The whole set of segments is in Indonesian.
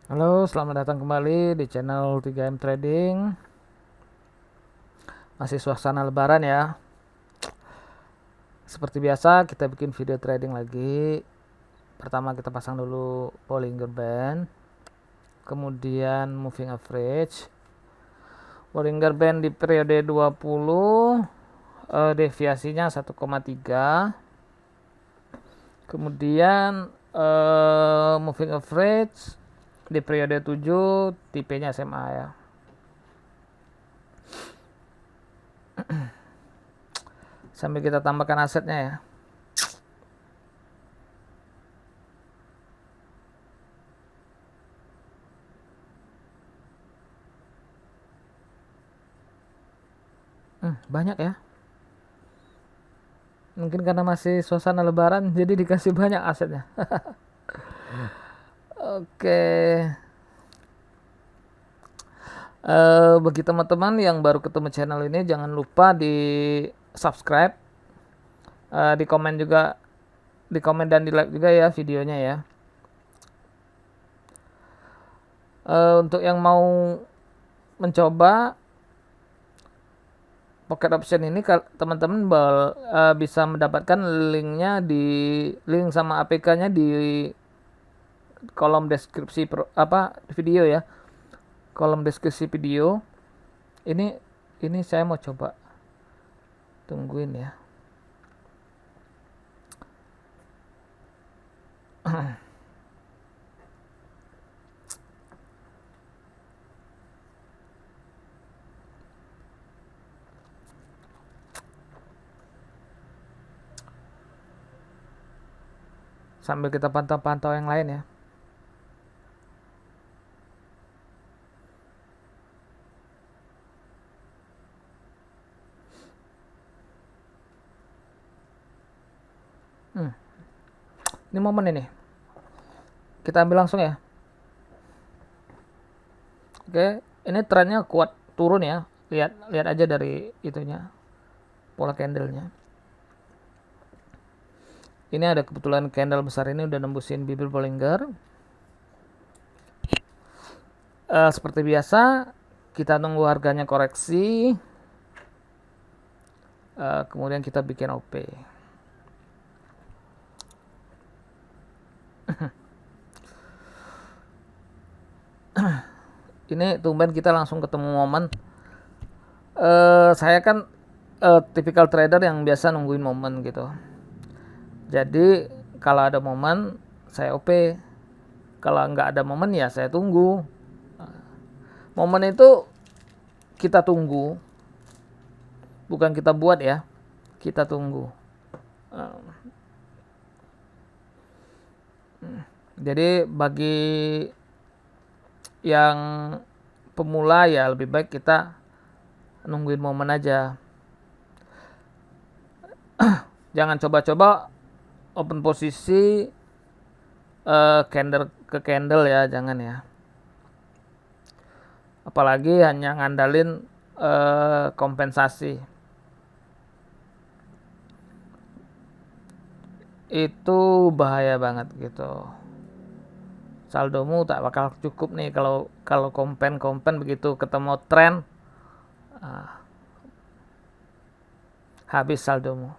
Halo, selamat datang kembali di channel 3M Trading. Masih suasana lebaran ya. Seperti biasa kita bikin video trading lagi. Pertama kita pasang dulu Bollinger Band, kemudian Moving Average. Bollinger Band di periode 20, deviasinya 1,3. Kemudian Moving Average di periode 7, tipenya SMA ya. Sambil kita tambahkan asetnya ya. Banyak ya. Mungkin karena masih suasana lebaran jadi dikasih banyak asetnya. Oke. Bagi teman-teman yang baru ketemu channel ini jangan lupa di subscribe, di komen juga, di komen dan di like juga ya videonya ya. Untuk yang mau mencoba pocket option ini, teman-teman bisa mendapatkan linknya link sama APK-nya di kolom deskripsi video ya. Kolom deskripsi video. Ini saya mau coba. Tungguin ya. Sambil kita pantau-pantau yang lain ya. Ini momen ini. Kita ambil langsung ya. Oke, ini trennya kuat turun ya. Lihat aja dari itunya. Pola candlenya. Ini ada kebetulan candle besar ini udah nembusin bibir Bollinger. Seperti biasa, kita tunggu harganya koreksi. Kemudian kita bikin OP. Ini tumben kita langsung ketemu momen. Saya kan tipikal trader yang biasa nungguin momen gitu. Jadi kalau ada momen saya OP. Kalau nggak ada momen ya saya tunggu. Momen itu kita tunggu, bukan kita buat ya. Kita tunggu. Jadi bagi yang pemula ya lebih baik kita nungguin momen aja. Jangan coba-coba open posisi candle ke candle ya, jangan ya. Apalagi hanya ngandalin kompensasi. Itu bahaya banget gitu. Saldomu tak bakal cukup nih kalau kompen begitu ketemu tren, habis saldomu.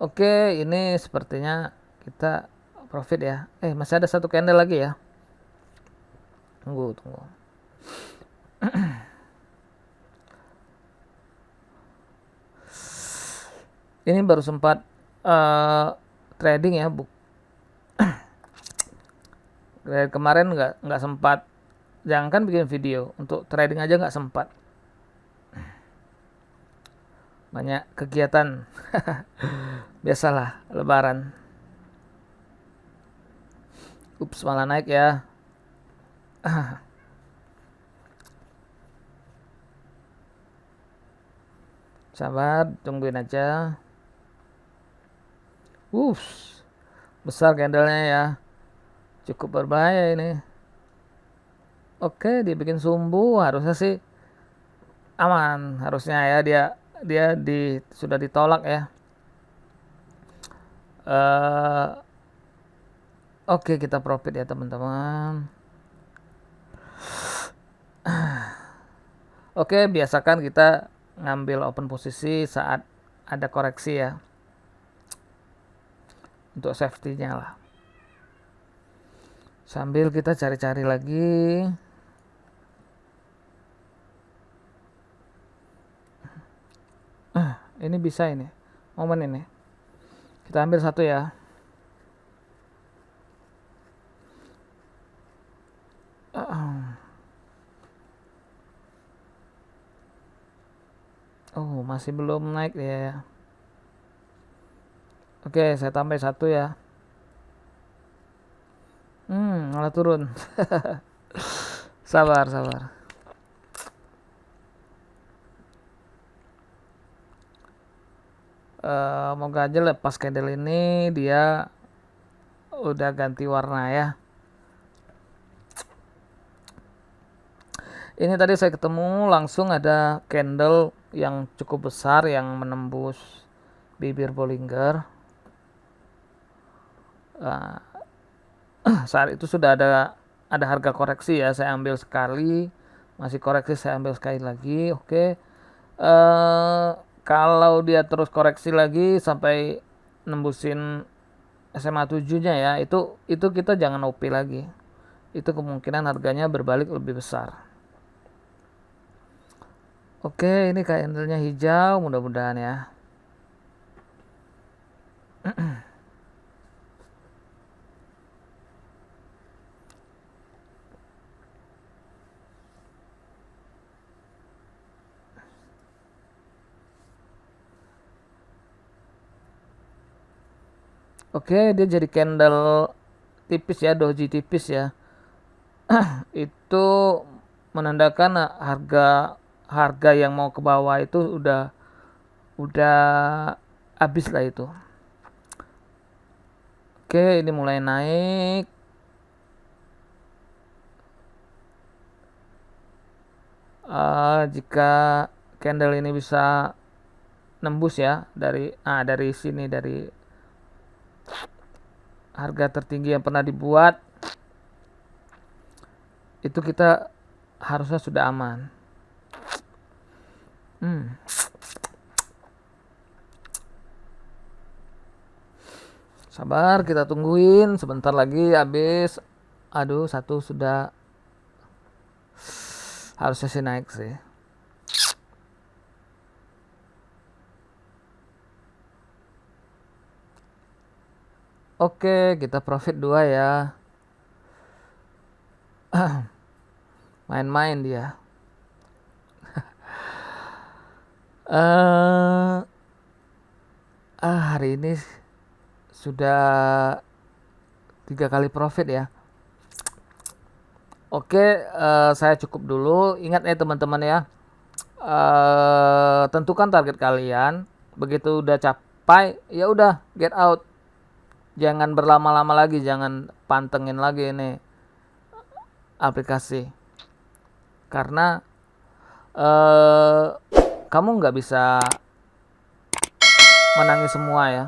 Oke, ini sepertinya kita profit ya. Masih ada satu candle lagi ya. Tunggu. Ini baru sempat trading ya, dari kemarin nggak sempat. Jangankan bikin video, untuk trading aja nggak sempat. Banyak kegiatan. Biasalah lebaran. Ups, malah naik ya. Sabar, tungguin aja. Besar candlenya ya. Cukup berbahaya ini. Oke, dibikin sumbu, harusnya sih aman, harusnya ya. Dia sudah ditolak ya. Oke, kita profit ya teman-teman. Oke, biasakan kita ngambil open posisi saat ada koreksi ya, untuk safety-nya lah. Sambil kita cari-cari lagi. Ini bisa, ini momen ini kita ambil satu ya. Oh, masih belum naik ya. Oke, saya tambah satu ya. Malah turun. Sabar, sabar. Moga aja lepas candle ini dia udah ganti warna ya. Ini tadi saya ketemu langsung ada candle yang cukup besar yang menembus bibir Bollinger. Saat itu sudah ada harga koreksi ya, saya ambil sekali, masih koreksi saya ambil sekali lagi. Oke. Kalau dia terus koreksi lagi sampai nembusin SMA 7-nya ya, itu kita jangan OP lagi. Itu kemungkinan harganya berbalik lebih besar. Oke, ini candlenya hijau, mudah-mudahan ya. Oke, dia jadi candle tipis ya, doji tipis ya. Itu menandakan harga yang mau ke bawah itu udah habis lah itu. Oke, ini mulai naik. Jika candle ini bisa nembus ya dari sini, dari harga tertinggi yang pernah dibuat, itu kita harusnya sudah aman. Sabar, kita tungguin sebentar lagi habis. Aduh, satu sudah, harusnya sih naik sih. Oke, kita profit 2 ya. Main-main dia. Hari ini sudah 3 kali profit ya. Oke, saya cukup dulu. Ingat ya teman-teman ya, tentukan target kalian. Begitu udah capai, ya udah get out. Jangan berlama-lama lagi, jangan pantengin lagi ini aplikasi, karena kamu nggak bisa menangi semua ya.